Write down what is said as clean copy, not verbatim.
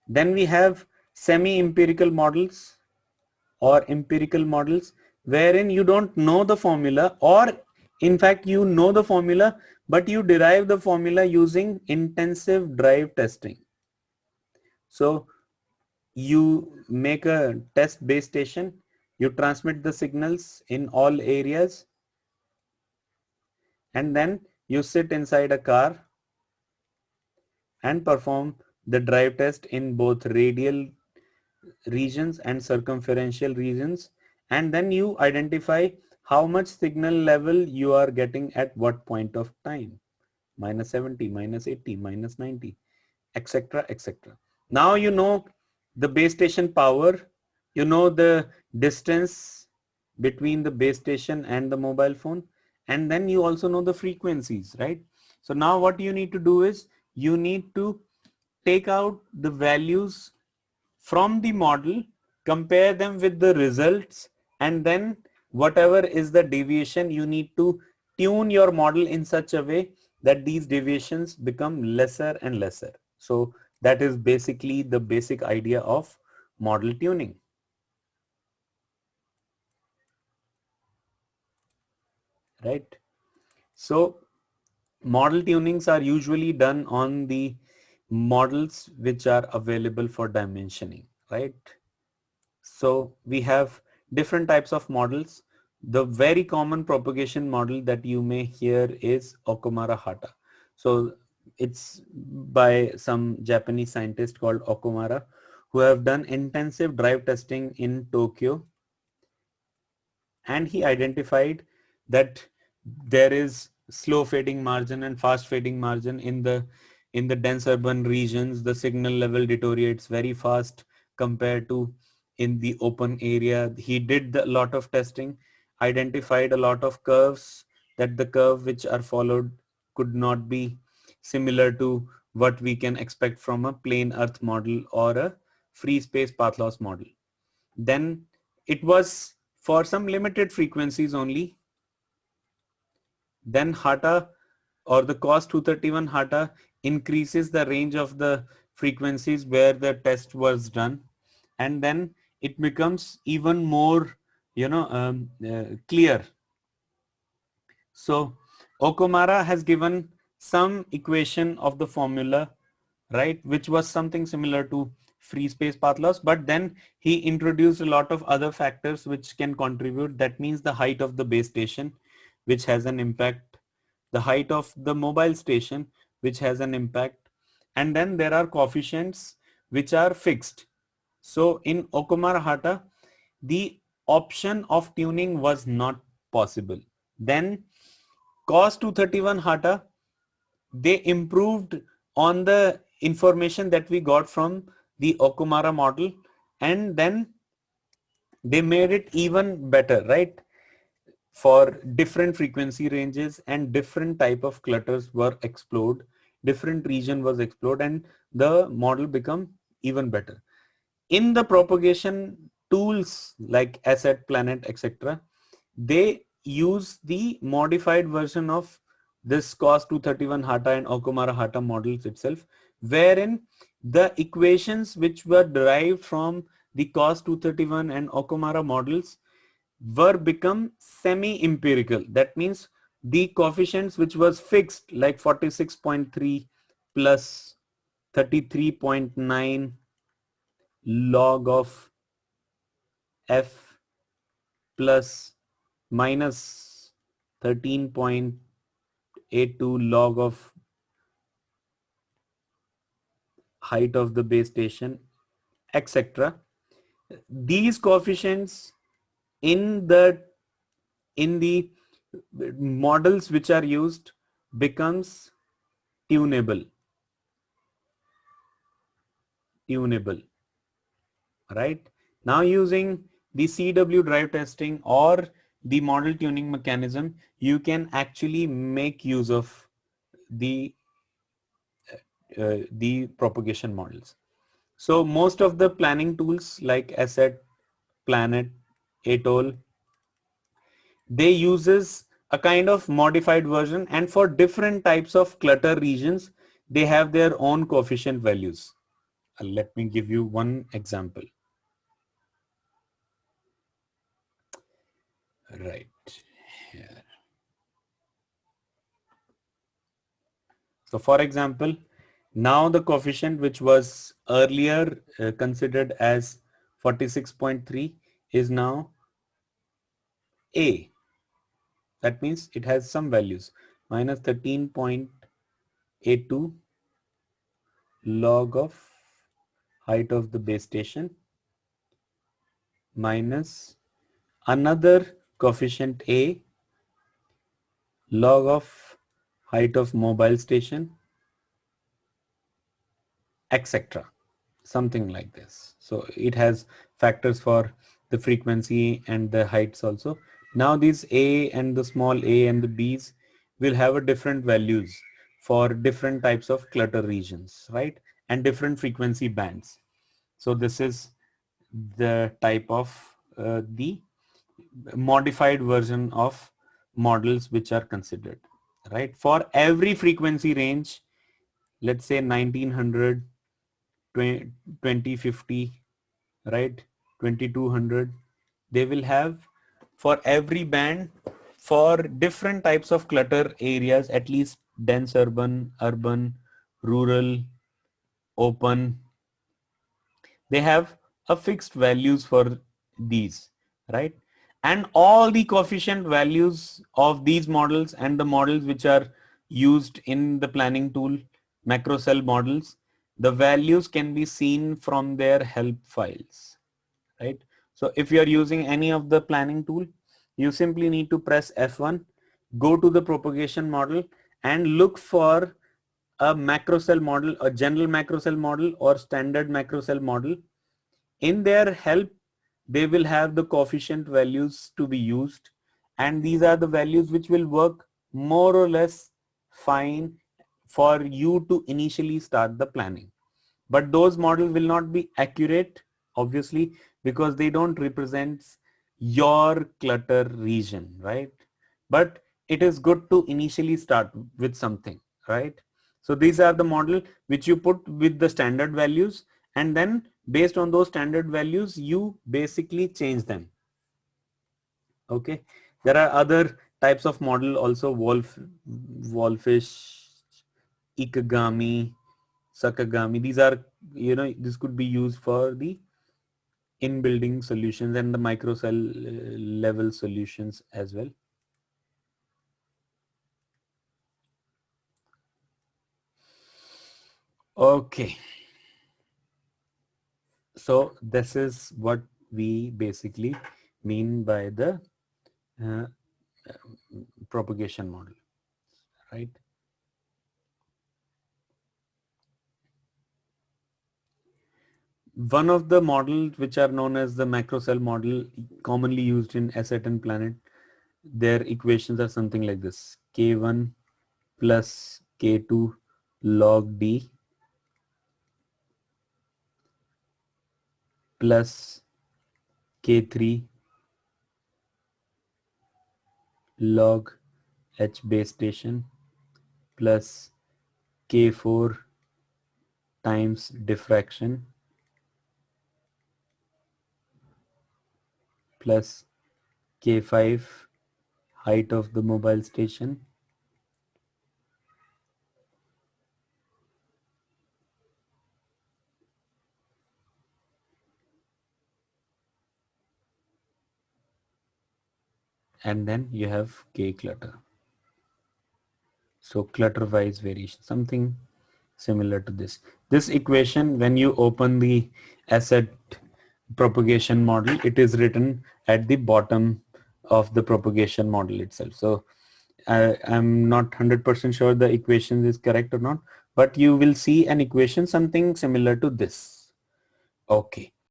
Then we have semi-empirical models or empirical models, wherein you don't know the formula, or in fact you know the formula but you derive the formula using intensive drive testing. So you make a test base station, you transmit the signals in all areas, and then you sit inside a car and perform the drive test in both radial regions and circumferential regions, and then you identify how much signal level you are getting at what point of time, minus 70, minus 80, minus 90, etc., etc. Now you know the base station power, you know the distance between the base station and the mobile phone, and then you also know the frequencies, right? So now what you need to do is you need to take out the values from the model, compare them with the results, and then whatever is the deviation, you need to tune your model in such a way that these deviations become lesser and lesser. So that is basically the basic idea of model tuning. Right? So model tunings are usually done on the models which are available for dimensioning, right? So we have different types of models. The very common propagation model that you may hear is Okumura-Hata. So it's by some Japanese scientist called Okumura, who have done intensive drive testing in Tokyo, and he identified that there is slow fading margin and fast fading margin in the dense urban regions. The signal level deteriorates very fast compared to in the open area. He did a lot of testing, identified a lot of curves, that the curve which are followed could not be similar to what we can expect from a plain earth model or a free space path loss model. Then it was for some limited frequencies only. Then Hata, or the COS 231 Hata, increases the range of the frequencies where the test was done, and then it becomes even more, clear. So Okumura has given some equation of the formula, right, which was something similar to free space path loss, but then he introduced a lot of other factors which can contribute. That means the height of the base station, which has an impact, the height of the mobile station, which has an impact, and then there are coefficients which are fixed. So in Okumura-Hata, the option of tuning was not possible. Then COS 231 Hata, they improved on the information that we got from the Okumura model, and then they made it even better, right? For different frequency ranges and different type of clutters were explored, different region was explored, and the model become even better. In the propagation tools like Asset, Planet, etc., they use the modified version of this COS 231 Hata and Okumura-Hata models itself, wherein the equations which were derived from the COS 231 and Okumura models were become semi-empirical. That means the coefficients which was fixed, like 46.3 plus 33.9 log of f plus minus 13.82 log of height of the base station, etc. These coefficients in the models which are used becomes tunable, right? Now using the CW drive testing or the model tuning mechanism, you can actually make use of the propagation models. So most of the planning tools like Asset, Planet, Atoll, they uses a kind of modified version, and for different types of clutter regions, they have their own coefficient values. Let me give you one example. Right here. So for example, now the coefficient which was earlier considered as 46.3 is now A. That means it has some values, minus 13.82 log of height of the base station minus another coefficient A log of height of mobile station, etc. Something like this. So it has factors for the frequency and the heights also. Now these A and the small a and the B's will have a different values for different types of clutter regions, right? And different frequency bands. So this is the type of the modified version of models which are considered, right? For every frequency range, let's say 1900, 2050, right, 2200, they will have for every band for different types of clutter areas, at least dense urban, rural, open. They have a fixed values for these, right? And all the coefficient values of these models and the models which are used in the planning tool, macro cell models, the values can be seen from their help files, right? So if you are using any of the planning tool, you simply need to press F1, go to the propagation model and look for a macro cell model, a general macro cell model or standard macro cell model. In their help, they will have the coefficient values to be used, and these are the values which will work more or less fine for you to initially start the planning. But those models will not be accurate, obviously, because they don't represent your clutter region, right? But it is good to initially start with something, right? So these are the model which you put with the standard values, and then based on those standard values, you basically change them. Okay. There are other types of model also, Wolfish, Ikigami, Sakagami. These are, this could be used for the in-building solutions and the microcell level solutions as well. Okay. So this is what we basically mean by the uh, propagation model, right? One of the models which are known as the macro cell model, commonly used in asset and planet, their equations are something like this: K1 plus K2 log D plus K3 log H base station plus K4 times diffraction plus K5 height of the mobile station and then you have K clutter. So clutter wise variation, something similar to this. This equation, when you open the asset propagation model, it is written at the bottom of the propagation model itself. So I'm not 100% sure the equation is correct or not, but you will see an equation something similar to this. Okay.